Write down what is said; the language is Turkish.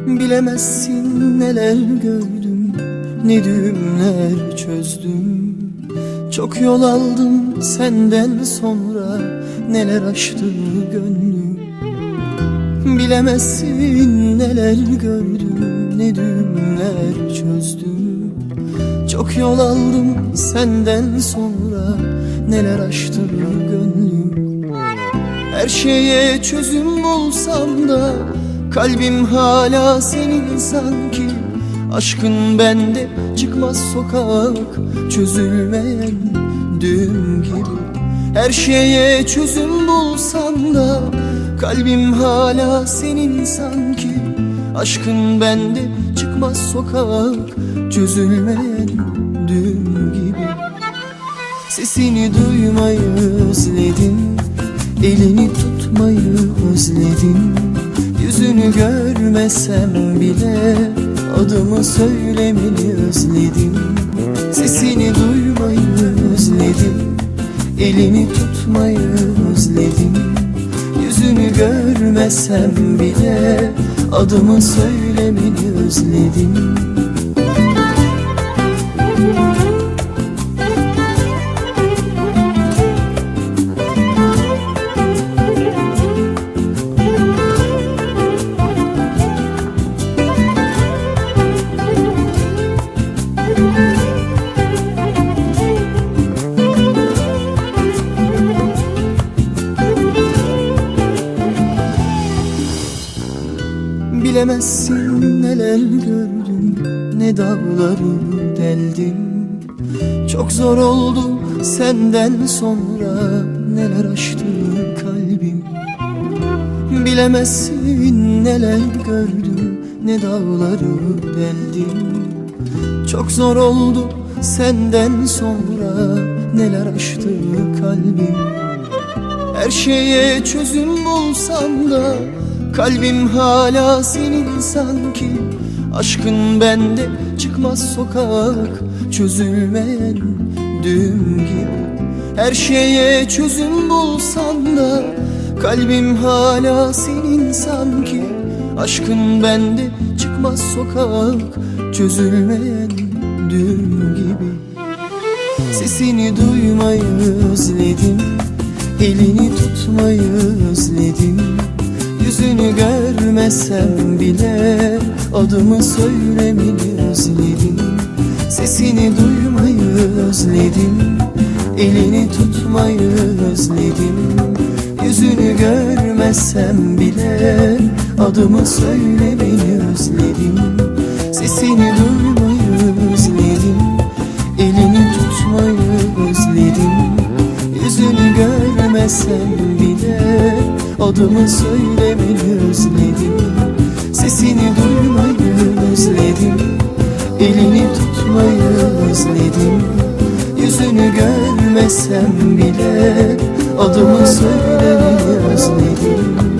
Bilemezsin neler gördüm, ne düğümler çözdüm. Çok yol aldım senden sonra, neler aştı gönlüm. Bilemezsin neler gördüm, ne düğümler çözdüm. Çok yol aldım senden sonra, neler aştı gönlüm. Her şeye çözüm bulsam da kalbim hala senin sanki. Aşkın bende çıkmaz sokak, çözülmeyen düğüm gibi. Her şeye çözüm bulsam da kalbim hala senin sanki. Aşkın bende çıkmaz sokak, çözülmeyen düğüm gibi. Sesini duymayı özledim, elini tutmayı özledim. Yüzünü görmesem bile adımı söylemeni özledim. Sesini duymayı özledim, elini tutmayı özledim. Yüzünü görmesem bile adımı söylemeni özledim. Bilemezsin neler gördüm, ne dağları deldim. Çok zor oldu senden sonra, neler aştı kalbim. Bilemezsin neler gördüm, ne dağları deldim. Çok zor oldu senden sonra, neler aştı kalbim. Her şeye çözüm bulsam da kalbim hala senin sanki. Aşkın bende çıkmaz sokak, çözülmeyen düğüm gibi. Her şeye çözüm bulsam da kalbim hala senin sanki. Aşkın bende çıkmaz sokak, çözülmeyen düğüm gibi. Sesini duymayı özledim, elini tutmayı özledim. Yüzünü görmesem bile adımı söylemeni özledim. Sesini duymayı özledim, elini tutmayı özledim. Yüzünü görmesem bile adımı söylemeni özledim. Sesini duymayı özledim, elini tutmayı özledim. Yüzünü görmesem bile adımı söylemeni özledim. Sesini duymayı özledim, elini tutmayı özledim. Yüzünü görmesem bile adımı söylemeni özledim.